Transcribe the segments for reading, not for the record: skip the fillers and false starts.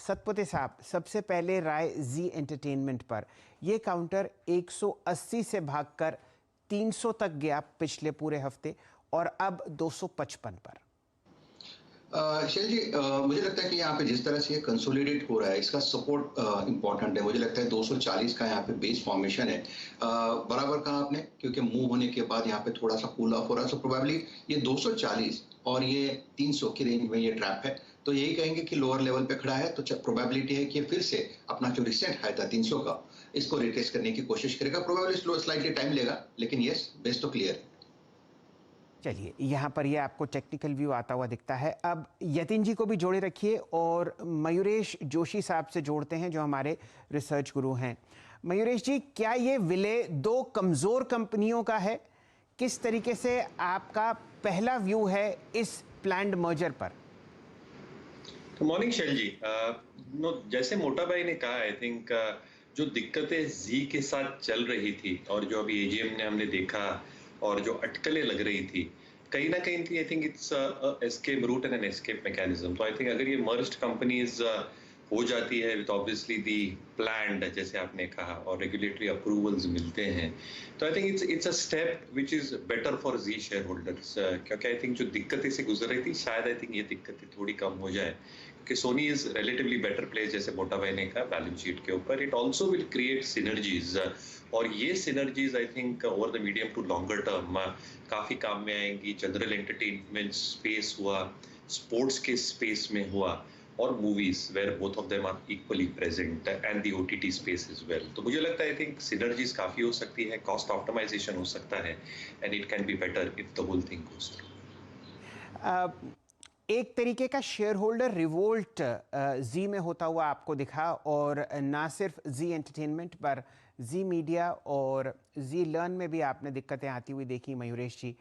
सतपथे साहब, सबसे पहले राय जी एंटरटेनमेंट पर। यह काउंटर 180 से भागकर 300 तक गया पिछले पूरे हफ्ते और अब 255 पर। शैल जी, मुझे लगता है कि यहाँ पे जिस तरह से ये कंसोलिडेट हो रहा है, इसका सपोर्ट इंपॉर्टेंट है। मुझे लगता है 240 का यहाँ पे बेस फॉर्मेशन है। बराबर कहा आपने, क्योंकि मूव होने के बाद यहाँ पे थोड़ा सा कूल ऑफ हो रहा है। सो प्रोबेबली ये 240 और ये 300 की रेंज में ये ट्रैप है। तो यही कहेंगे कि लोअर लेवल पे खड़ा है, तो प्रोबेबिलिटी है कि फिर से अपना जो रिसेंट हाई था 300 का, इसको रिट्रेस करने की कोशिश करेगा। प्रोबेबली स्लो स्लाइटली टाइम लेगा, लेकिन यस, बेस तो क्लियर है। चलिए, यहाँ पर ये आपको टेक्निकल व्यू आता हुआ दिखता है। अब यतिन जी को भी जोड़े रखिए और मयूरेश जोशी साहब से जोड़ते हैं, जो हमारे रिसर्च गुरु हैं। मयूरेश जी, क्या ये विलय दो कमज़ोर कंपनियों का है? किस तरीके से आपका पहला व्यू है इस प्लान्ड मर्जर पर? मॉर्निंग शैल जी। जैसे मोटा भाई ने कहा, आई थिंक जो दिक्कतें जी के साथ चल रही थी और जो अभी एजीएम ने हमने देखा और जो अटकलें लग रही थी, कहीं ना कहीं थी, आई think it's escape route and an escape mechanism. तो आई थिंक अगर ये मर्ज्ड कंपनीज हो जाती है विद ऑब्वियसली दी प्लान्ड, जैसे आपने कहा, और रेगुलेटरी अप्रूवल्स मिलते हैं, तो I think it's a step which is better for Zee share holders. क्योंकि आई थिंक जो दिक्कतें से गुजर रही थी, शायद आई थिंक ये दिक्कतें थोड़ी कम हो जाए, कि Sony is relatively better place, जैसे मोटा भाई ने कहा, बैलेंस शीट के ऊपर। It also will create synergies, और ये synergies I think over the medium to longer term काफी काम में आएंगी। जनरल एंटरटेनमेंट स्पेस हुआ, स्पोर्ट्स के स्पेस में हुआ, और movies where both of them are equally present, and the OTT space is well. तो मुझे लगता है आई थिंक सिनर्जीज काफी हो सकती है, कॉस्ट ऑप्टिमाइजेशन हो सकता है, and it can be better if the whole thing goes through. एक तरीके का शेयर होल्डर रिवोल्ट जी में होता हुआ आपको दिखा, और ना सिर्फ जी एंटरटेनमेंट पर जी मीडिया और जी लर्न में भी आपने दिक्कतें आती हुई देखी। मयूरेश जी,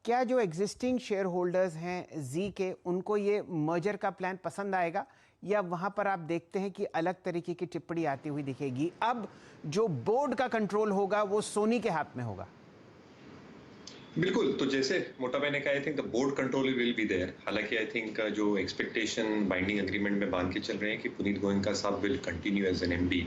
क्या जो एग्जिस्टिंग शेयर होल्डर्स हैं जी के, उनको ये मर्जर का प्लान पसंद आएगा, या वहाँ पर आप देखते हैं कि अलग तरीके की टिप्पणी आती हुई दिखेगी? अब जो बोर्ड का कंट्रोल होगा वो सोनी के हाथ में होगा। बिल्कुल, तो जैसे मोटा भाई ने कहा, I think the board control will be there. हालांकि आई थिंक जो एक्सपेक्टेशन बाइंडिंग एग्रीमेंट में बांध के चल रहे हैं कि पुनीत गोयनका साहब will continue as an MD,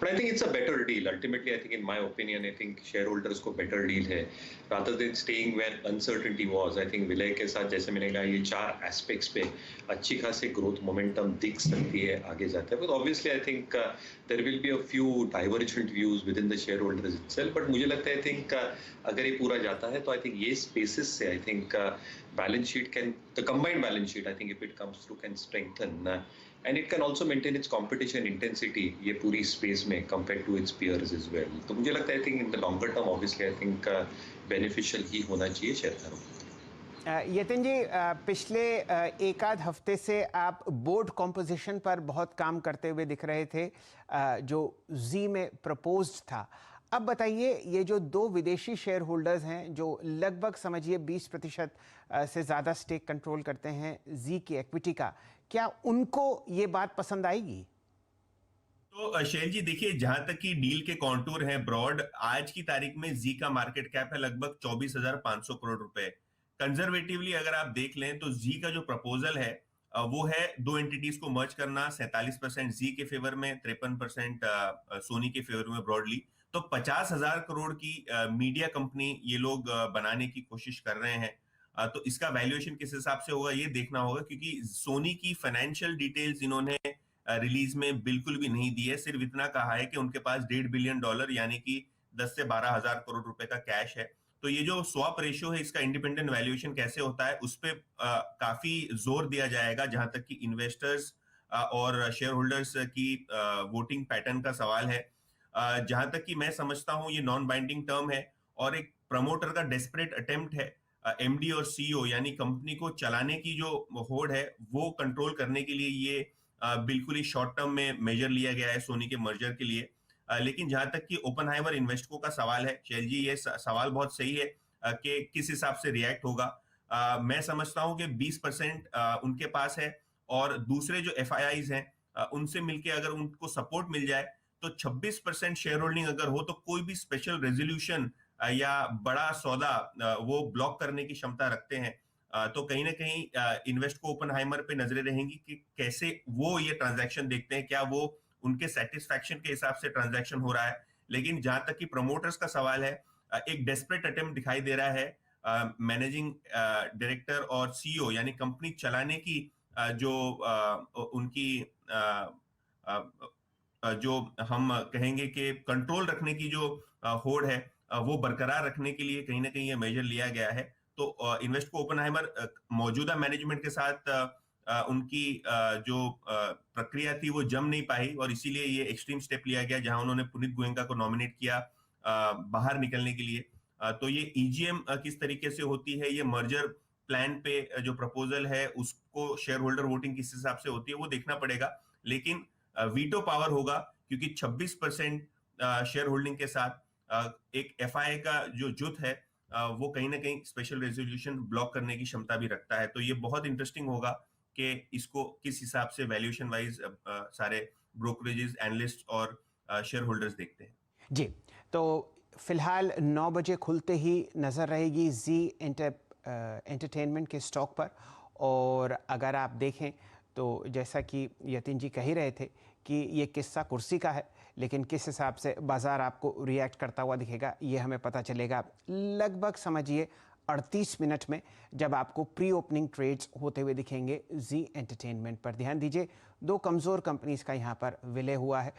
but I think it's a better deal ultimately. I think in my opinion, I think share holders को बेटर डील है, rather than staying where uncertainty was. I think विलय के साथ, जैसे मैंने कहा, ये 4 aspects पे अच्छी खासी ग्रोथ मोमेंटम दिख सकती है आगे जाते हैं। But obviously I think there will be a few divergent views within the share holders itself, but मुझे लगता है आई थिंक अगर ये पूरा जाता है, तो आई थिंक ये स्पेसेस से I think balance sheet can, the combined balance sheet, I think if it comes through, can strengthen, and it can also maintain its competition intensity ये पूरी space में compared to its peers as well. तो मुझे लगता है I think in the longer term obviously I think beneficial ही होना चाहिए शेयरधारकों को। यतिन जी, पिछले एक आध हफ्ते से आप बोर्ड कॉम्पोजिशन पर बहुत काम करते हुए दिख रहे थे, जो जी में प्रपोज्ड था। अब बताइए, ये जो 2 विदेशी शेयर होल्डर्स हैं, जो लगभग समझिए 20% से ज़्यादा स्टेक कंट्रोल करते हैं जी की इक्विटी का, क्या उनको ये बात पसंद आएगी? तो शैल जी देखिए, जहां तक कि डील के कॉन्टूर हैं ब्रॉड, आज की तारीख में जी का मार्केट कैप है लगभग 24,500 करोड़ रुपए। कंजर्वेटिवली अगर आप देख लें तो जी का जो प्रपोजल है वो है 2 एंटिटीज को मर्ज करना, 47% जी के फेवर में, 53% सोनी के फेवर में ब्रॉडली। तो 50,000 करोड़ की मीडिया कंपनी ये लोग बनाने की कोशिश कर रहे हैं। तो इसका वैल्यूएशन किस हिसाब से होगा ये देखना होगा, क्योंकि सोनी की फाइनेंशियल डिटेल्स इन्होंने रिलीज में बिल्कुल भी नहीं दी है। सिर्फ इतना कहा है कि उनके पास $1.5 बिलियन यानी कि 10 से 12,000 करोड़ रुपए का कैश है। तो ये जो स्वैप रेशियो है, इसका इंडिपेंडेंट वैल्यूएशन कैसे होता है, उस पर काफी जोर दिया जाएगा, जहां तक कि इन्वेस्टर्स और शेयर होल्डर्स की वोटिंग पैटर्न का सवाल है। जहां तक कि मैं समझता हूं ये नॉन बाइंडिंग टर्म है और एक प्रमोटर का डेस्परेट अटेम्प्ट है एमडी और सीईओ यानी कंपनी को चलाने की जो होड़ है वो कंट्रोल करने के लिए। ये बिल्कुल ही शॉर्ट टर्म में मेजर लिया गया है सोनी के मर्जर के लिए। लेकिन जहां तक कि ओपनहाइमर इन्वेस्टकों का सवाल है, शैल जी ये सवाल बहुत सही है कि किस हिसाब से रिएक्ट होगा। मैं समझता हूं कि 20% उनके पास है, और दूसरे जो एफआईआईज हैं उनसे मिलकर अगर उनको सपोर्ट मिल जाए तो 26% शेयर होल्डिंग अगर हो तो कोई भी स्पेशल रेजोल्यूशन या बड़ा सौदा वो ब्लॉक करने की क्षमता रखते हैं। तो कहीं ना कहीं इन्वेस्ट को ओपनहाइमर पे नजरें रहेंगी कि कैसे वो ये ट्रांजैक्शन देखते हैं, क्या वो उनके सेटिस्फैक्शन के हिसाब से ट्रांजैक्शन हो रहा है। लेकिन जहां तक कि प्रमोटर्स का सवाल है, एक डेस्परेट अटेम्प्ट दिखाई दे रहा है मैनेजिंग डायरेक्टर और सीईओ यानी कंपनी चलाने की जो उनकी जो हम कहेंगे कि कंट्रोल रखने की जो होड़ है वो बरकरार रखने के लिए कहीं ना कहीं ये मेजर लिया गया है। तो इन्वेस्ट को ओपनहाइमर मौजूदा मैनेजमेंट के साथ उनकी जो प्रक्रिया थी वो जम नहीं पाई और इसीलिए ये एक्सट्रीम स्टेप लिया गया जहां उन्होंने पुनीत गोयनका को नॉमिनेट किया बाहर निकलने के लिए। तो ये ईजीएम किस तरीके से होती है, ये मर्जर प्लान पे जो प्रपोजल है उसको शेयर होल्डर वोटिंग किस हिसाब से होती है वो देखना पड़ेगा। लेकिन वीटो पावर होगा क्योंकि 26% शेयर होल्डिंग के साथ एक एफआईआई का जो जुथ है वो कहीं ना कहीं स्पेशल रेजोल्यूशन ब्लॉक करने की क्षमता भी रखता है। तो ये बहुत इंटरेस्टिंग होगा कि इसको किस हिसाब से वैल्यूएशन वाइज सारे ब्रोकरेजेस, एनालिस्ट और शेयर होल्डर्स देखते हैं। जी, तो फिलहाल 9 बजे खुलते ही नज़र रहेगी जी एंटरटेनमेंट के स्टॉक पर। और अगर आप देखें तो जैसा कि यतिन जी कह ही रहे थे कि ये किस्सा कुर्सी का है, लेकिन किस हिसाब से बाज़ार आपको रिएक्ट करता हुआ दिखेगा ये हमें पता चलेगा लगभग समझिए 38 मिनट में, जब आपको प्री ओपनिंग ट्रेड्स होते हुए दिखेंगे जी एंटरटेनमेंट पर। ध्यान दीजिए, दो कमज़ोर कंपनीज़ का यहाँ पर विलय हुआ है